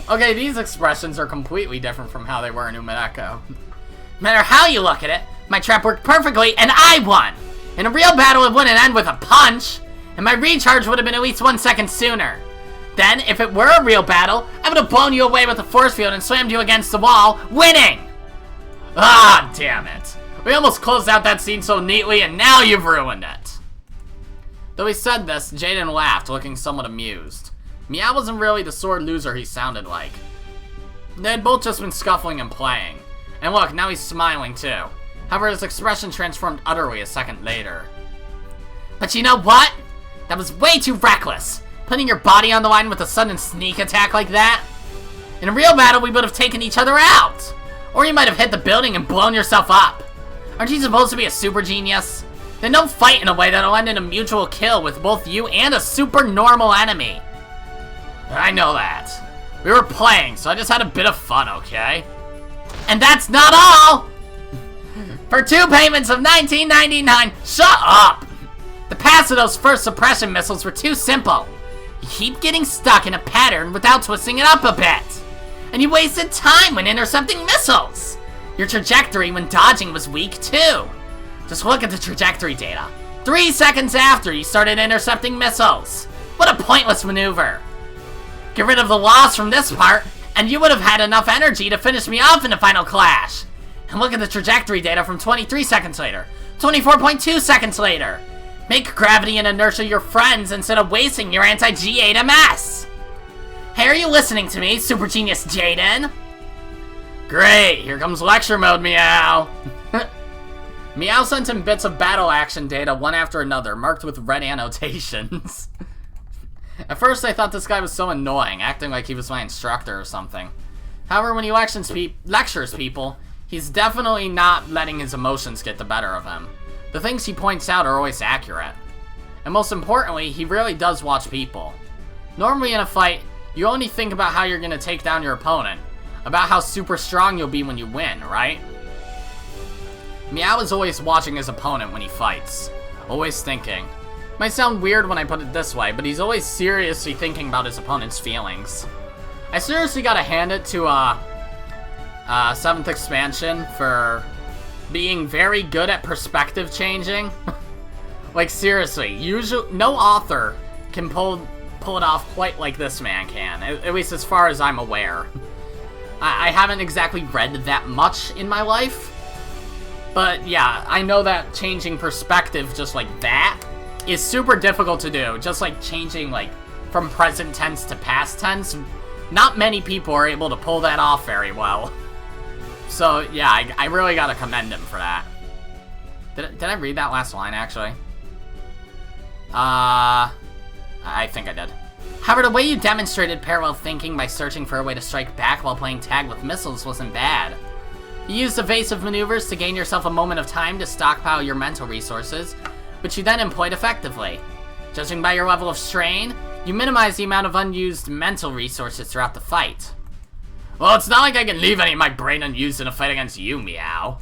Okay, these expressions are completely different from how they were in Umineko. No matter how you look at it, my trap worked perfectly, and I won! In a real battle, it wouldn't end with a punch, and my recharge would have been at least 1 second sooner. Then, if it were a real battle, I would have blown you away with a force field and slammed you against the wall, winning! Ah, damn it. We almost closed out that scene so neatly, and now you've ruined it. Though he said this, Jaden laughed, looking somewhat amused. Meow wasn't really the sore loser he sounded like. They had both just been scuffling and playing. And look, now he's smiling too. However, his expression transformed utterly a second later. But you know what? That was way too reckless. Putting your body on the line with a sudden sneak attack like that? In a real battle, we would have taken each other out. Or you might have hit the building and blown yourself up. Aren't you supposed to be a super genius? Then don't fight in a way that'll end in a mutual kill with both you and a super normal enemy. I know that. We were playing, so I just had a bit of fun, okay? And that's not all! For 2 payments of $19.99, shut up! The paths of those first suppression missiles were too simple. You keep getting stuck in a pattern without twisting it up a bit. And you wasted time when intercepting missiles. Your trajectory when dodging was weak too. Just look at the trajectory data. 3 seconds after you started intercepting missiles. What a pointless maneuver. Get rid of the loss from this part, and you would have had enough energy to finish me off in the final clash. And look at the trajectory data from 23 seconds later. 24.2 seconds later. Make gravity and inertia your friends instead of wasting your anti-G8 MS. Hey, are you listening to me, Super Genius Jaden? Great, here comes lecture mode, Meow. Meow sent him bits of battle action data one after another, marked with red annotations. At first, I thought this guy was so annoying, acting like he was my instructor or something. However, when he lectures people, he's definitely not letting his emotions get the better of him. The things he points out are always accurate. And most importantly, he really does watch people. Normally in a fight, you only think about how you're gonna take down your opponent, about how super strong you'll be when you win, right? Meow is always watching his opponent when he fights, always thinking. Might sound weird when I put it this way, but he's always seriously thinking about his opponent's feelings. I seriously gotta hand it to 7th expansion for being very good at perspective changing. Like seriously, no author can pull it off quite like this man can, at least as far as I'm aware. I haven't exactly read that much in my life, but yeah, I know that changing perspective just like that is super difficult to do, just like changing like from present tense to past tense. Not many people are able to pull that off very well. So yeah, I really gotta commend him for that. Did I read that last line actually? I think I did. However, the way you demonstrated parallel thinking by searching for a way to strike back while playing tag with missiles wasn't bad. You used evasive maneuvers to gain yourself a moment of time to stockpile your mental resources, which you then employed effectively. Judging by your level of strain, you minimize the amount of unused mental resources throughout the fight. Well, it's not like I can leave any of my brain unused in a fight against you, Meow.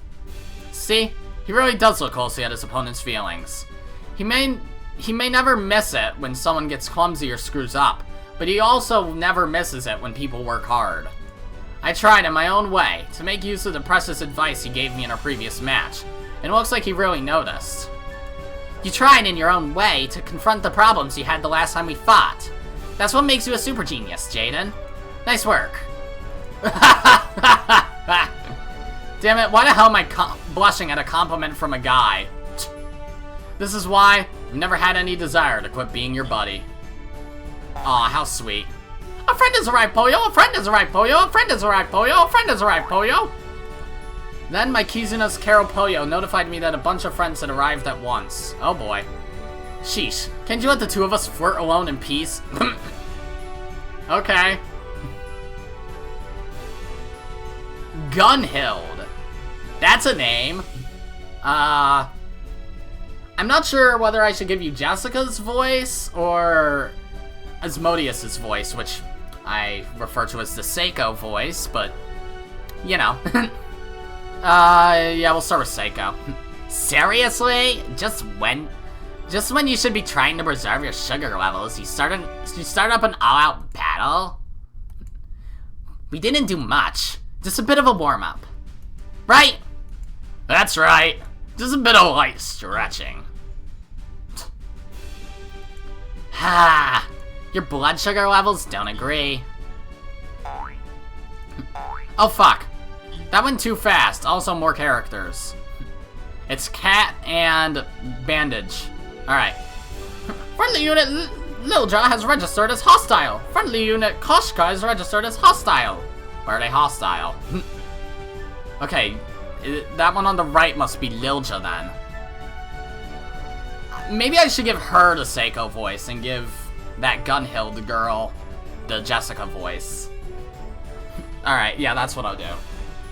See, he really does look closely at his opponent's feelings. He may never miss it when someone gets clumsy or screws up, but he also never misses it when people work hard. I tried in my own way to make use of the precious advice he gave me in our previous match, and it looks like he really noticed. You tried in your own way to confront the problems you had the last time we fought. That's what makes you a super genius, Jaden. Nice work. Damn it, why the hell am I blushing at a compliment from a guy? This is why I've never had any desire to quit being your buddy. Aw, how sweet. A friend has arrived, Pollo! A friend has arrived, Pollo! A friend has arrived, Pollo! A friend has arrived, Pollo! Then my Kizuna's Caro Pollo notified me that a bunch of friends had arrived at once. Oh boy. Sheesh, can't you let the two of us flirt alone in peace? Okay. Gunhild. That's a name. I'm not sure whether I should give you Jessica's voice or Asmodeus's voice, which I refer to as the Seiko voice, but, you know. Yeah, we'll start with Seiko. Seriously? Just when you should be trying to preserve your sugar levels, you start up an all-out battle? We didn't do much. Just a bit of a warm-up. Right? That's right. Just a bit of light stretching. Ha! Your blood sugar levels don't agree. Oh fuck. That went too fast. Also more characters. It's Cat and Bandage. Alright. Friendly unit Lilja has registered as hostile. Friendly unit Koshka is registered as hostile. Why are they hostile? Okay, that one on the right must be Lilja then. Maybe I should give her the Seiko voice and give that Gunhild girl the Jessica voice. Alright, yeah, that's what I'll do.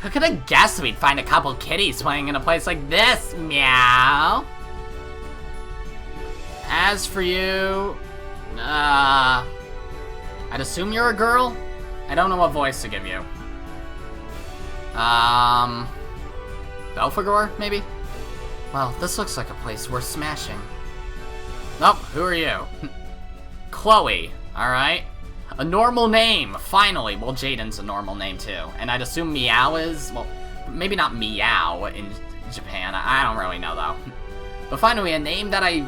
Who could have guessed we'd find a couple kitties playing in a place like this? Meow. As for you, I'd assume you're a girl? I don't know what voice to give you. Belphegor, maybe? Well, this looks like a place worth smashing. Oh, who are you? Chloe, alright. A normal name, finally. Well, Jaden's a normal name too. And I'd assume Meow is, well, maybe not Meow in Japan. I don't really know though. But finally, a name that I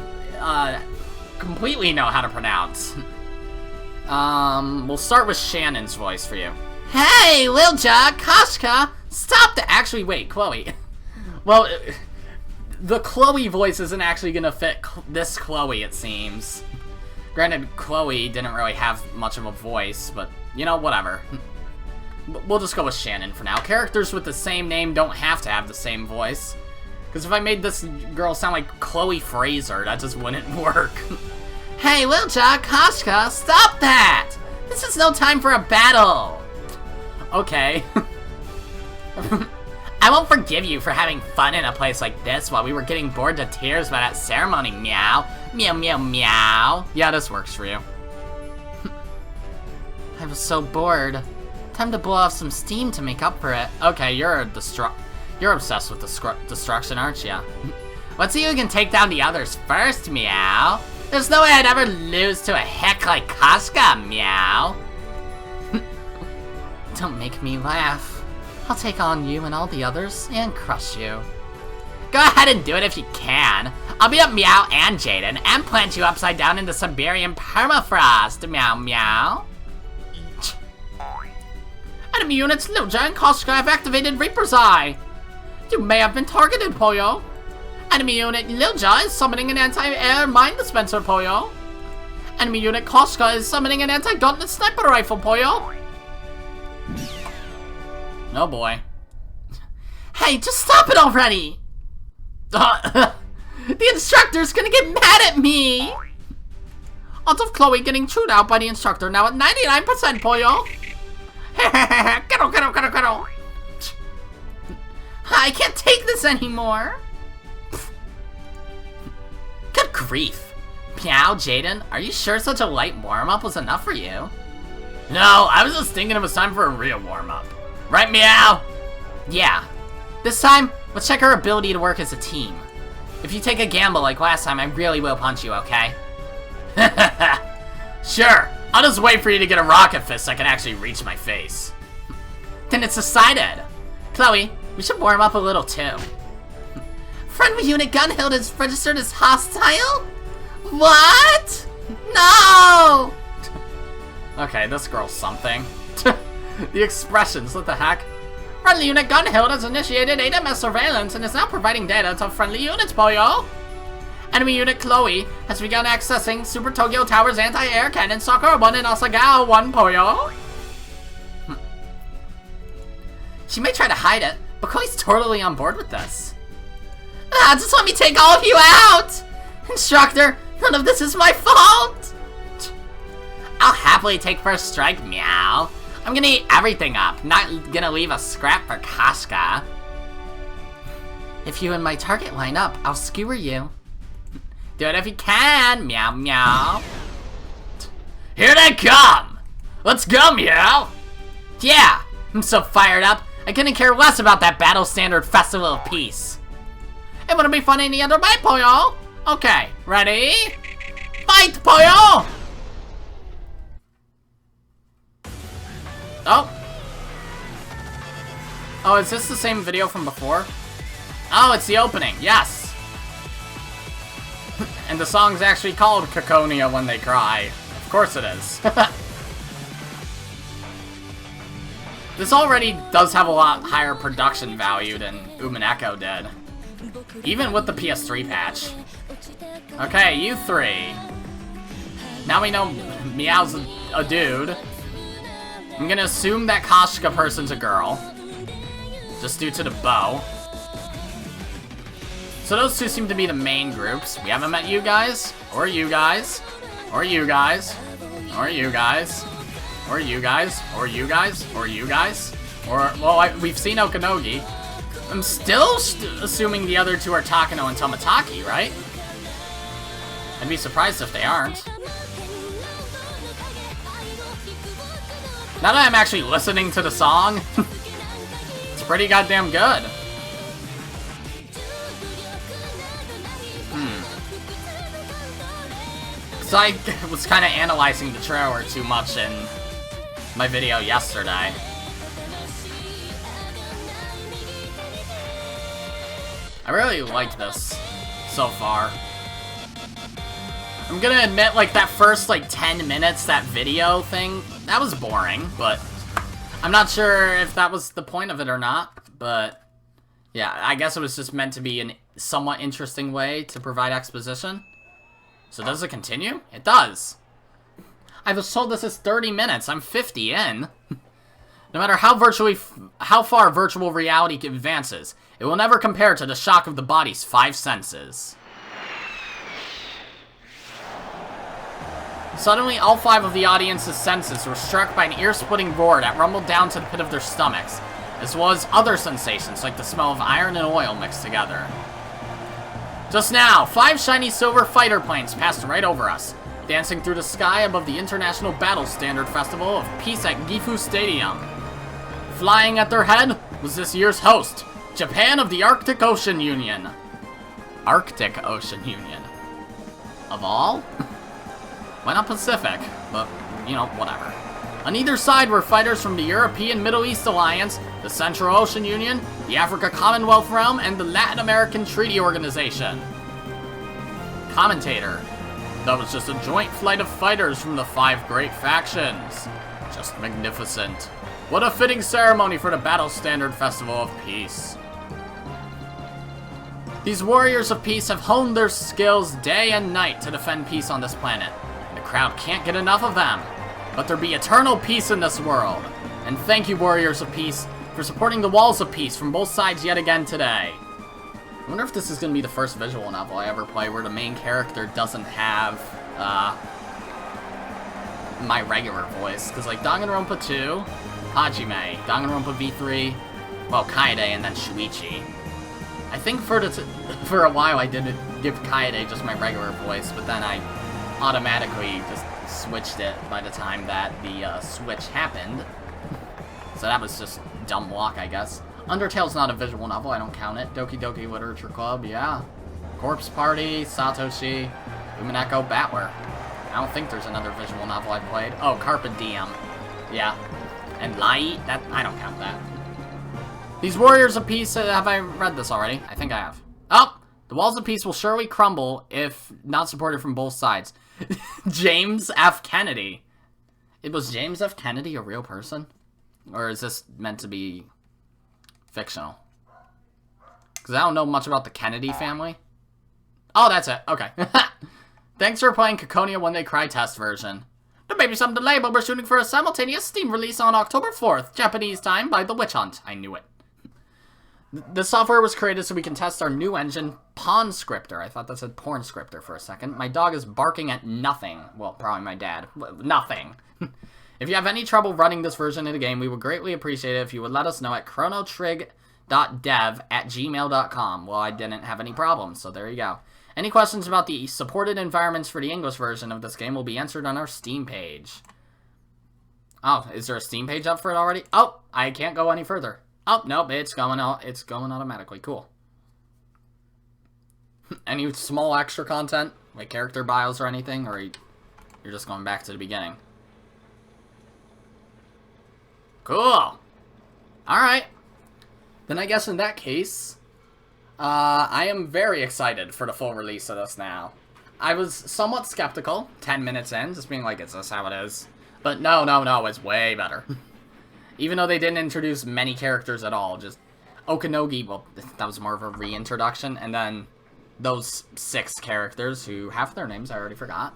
completely know how to pronounce. We'll start with Shannon's voice for you. Hey, Lilja, Koshka, stop the- Actually, wait, Chloe. Well, the Chloe voice isn't actually gonna fit this Chloe, it seems. Granted, Chloe didn't really have much of a voice, but, you know, whatever. We'll just go with Shannon for now. Characters with the same name don't have to have the same voice. Because if I made this girl sound like Chloe Fraser, that just wouldn't work. Hey, Lilja, Koshka, stop that! This is no time for a battle! Okay. I won't forgive you for having fun in a place like this while we were getting bored to tears by that ceremony, meow. Meow, meow, meow. Yeah, this works for you. I was so bored. Time to blow off some steam to make up for it. Okay, you're obsessed with destruction, aren't you? Let's see who can take down the others first, meow. There's no way I'd ever lose to a heck like Koshka, meow. Don't make me laugh. I'll take on you and all the others and crush you. Go ahead and do it if you can. I'll beat up Meow and Jaden and plant you upside down in the Siberian permafrost, meow meow. Enemy units Lilja and Koshka have activated Reaper's Eye. You may have been targeted, Poyo. Enemy unit Lilja is summoning an anti-air mine dispenser, Poyo. Enemy unit Koshka is summoning an anti-gauntlet sniper rifle, Poyo. Oh boy. Hey, just stop it already! The instructor's gonna get mad at me! Odds of Chloe getting chewed out by the instructor now at 99%, Poyo! Get. I can't take this anymore! Good grief. Meow, Jaden, are you sure such a light warm-up was enough for you? No, I was just thinking it was time for a real warm-up. Right, Meow? Yeah. This time, let's check our ability to work as a team. If you take a gamble like last time, I really will punch you, okay? Sure. I'll just wait for you to get a rocket fist so I can actually reach my face. Then it's decided. Chloe, we should warm up a little too. Friendly unit Gunhild is registered as hostile? What? No! Okay, this girl's something. The expressions, what the heck? Friendly unit Gunhild has initiated AMS surveillance and is now providing data to friendly units, Poyo. Enemy unit Chloe has begun accessing Super Tokyo Tower's anti-air cannon Sakura 1 and Asagawa 1, Poyo. She may try to hide it, but Chloe's totally on board with this. Just let me take all of you out! Instructor, none of this is my fault! I'll happily take first strike, meow. I'm gonna eat everything up, not gonna leave a scrap for Koshka. If you and my target line up, I'll skewer you. Do it if you can. Meow, meow. Here they come. Let's go, meow. Yeah, I'm so fired up. I couldn't care less about that Battle Standard Festival of Peace. It wouldn't be fun any other way, Pollo. Okay, ready? Fight, Pollo! Oh. Oh, is this the same video from before? Oh, it's the opening, yes. And the song's actually called Ciconia When They Cry. Of course it is. This already does have a lot higher production value than Umineko did. Even with the PS3 patch. Okay, you three. Now we know Meow's a dude. I'm gonna assume that Koshka person's a girl. Just due to the bow. So those two seem to be the main groups. We haven't met you guys. Or you guys. Or you guys. Or you guys. Or you guys. Or you guys. Or you guys. Or, well, we've seen Okanogi. I'm still assuming the other two are Takano and Tomataki, right? I'd be surprised if they aren't. Now that I'm actually listening to the song, it's pretty goddamn good. So I was kind of analyzing the trailer too much in my video yesterday. I really like this so far. I'm gonna admit, like, that first, like, 10 minutes, that video thing, that was boring, but I'm not sure if that was the point of it or not, but yeah, I guess it was just meant to be a somewhat interesting way to provide exposition. So does it continue? It does. I was told this is 30 minutes. I'm 50 in. No matter how far virtual reality advances, it will never compare to the shock of the body's 5 senses. Suddenly, all 5 of the audience's senses were struck by an ear-splitting roar that rumbled down to the pit of their stomachs, as well as other sensations like the smell of iron and oil mixed together. Just now, 5 shiny silver fighter planes passed right over us, dancing through the sky above the International Battle Standard Festival of Peace at Gifu Stadium. Flying at their head was this year's host, Japan of the Arctic Ocean Union. Arctic Ocean Union. Of all? Why not Pacific? But, you know, whatever. On either side were fighters from the European Middle East Alliance, the Central Ocean Union, the Africa Commonwealth Realm, and the Latin American Treaty Organization. Commentator. That was just a joint flight of fighters from the 5 great factions. Just magnificent. What a fitting ceremony for the Battle Standard Festival of Peace. These warriors of peace have honed their skills day and night to defend peace on this planet. The crowd can't get enough of them. Let there be eternal peace in this world. And thank you, warriors of peace, for supporting the walls of peace from both sides yet again today. I wonder if this is going to be the first visual novel I ever play where the main character doesn't have, my regular voice. Because, like, Danganronpa 2, Hajime, Danganronpa V3, well, Kaede, and then Shuichi. I think for a while I did give Kaede just my regular voice, but then I automatically just switched it by the time that the switch happened. So that was just dumb luck, I guess. Undertale's not a visual novel, I don't count it. Doki Doki Literature Club, yeah. Corpse Party, Satoshi, Umineko, Battler. I don't think there's another visual novel I played. Oh, Carpe Diem. Yeah. And Lai, that I don't count that. These warriors of peace, have I read this already? I think I have. Oh! The walls of peace will surely crumble if not supported from both sides. James F. Kennedy. It was James F. Kennedy a real person? Or is this meant to be fictional? Because I don't know much about the Kennedy family. Oh, that's it. Okay. Thanks for playing Ciconia When They Cry test version. There may be some delay, but we're shooting for a simultaneous Steam release on October 4th, Japanese time, by The Witch Hunt. I knew it. The software was created so we can test our new engine, Pawn Scripter. I thought that said Porn Scripter for a second. My dog is barking at nothing. Well, probably my dad. Nothing. If you have any trouble running this version of the game, we would greatly appreciate it if you would let us know at chronotrig.dev@gmail.com. Well, I didn't have any problems, so there you go. Any questions about the supported environments for the English version of this game will be answered on our Steam page. Oh, is there a Steam page up for it already? Oh, I can't go any further. Oh, nope, it's going automatically. Cool. Any small extra content? Like character bios or anything? Or you're just going back to the beginning? Cool. Alright. Then I guess in that case, I am very excited for the full release of this now. I was somewhat skeptical, 10 minutes in, just being like, is this how it is? But no, it's way better. Even though they didn't introduce many characters at all, just Okanogi, well, that was more of a reintroduction, and then those 6 characters who, half their names I already forgot.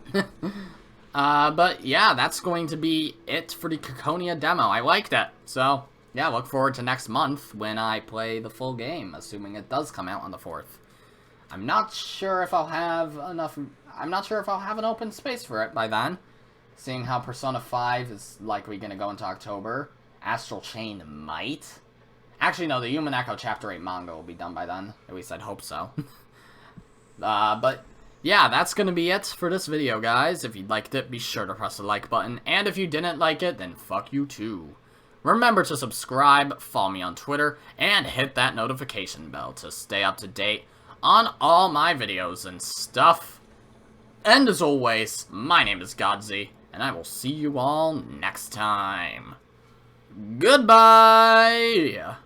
But yeah, that's going to be it for the Ciconia demo. I liked it, so yeah, look forward to next month when I play the full game, assuming it does come out on the 4th. I'm not sure if I'll have enough, I'm not sure if I'll have an open space for it by then, seeing how Persona 5 is likely going to go into October. Astral Chain might. Actually, no, the Human Echo Chapter 8 manga will be done by then. At least I'd hope so. But yeah, that's going to be it for this video, guys. If you liked it, be sure to press the like button. And if you didn't like it, then fuck you too. Remember to subscribe, follow me on Twitter, and hit that notification bell to stay up to date on all my videos and stuff. And as always, my name is Godzi, and I will see you all next time. Goodbye!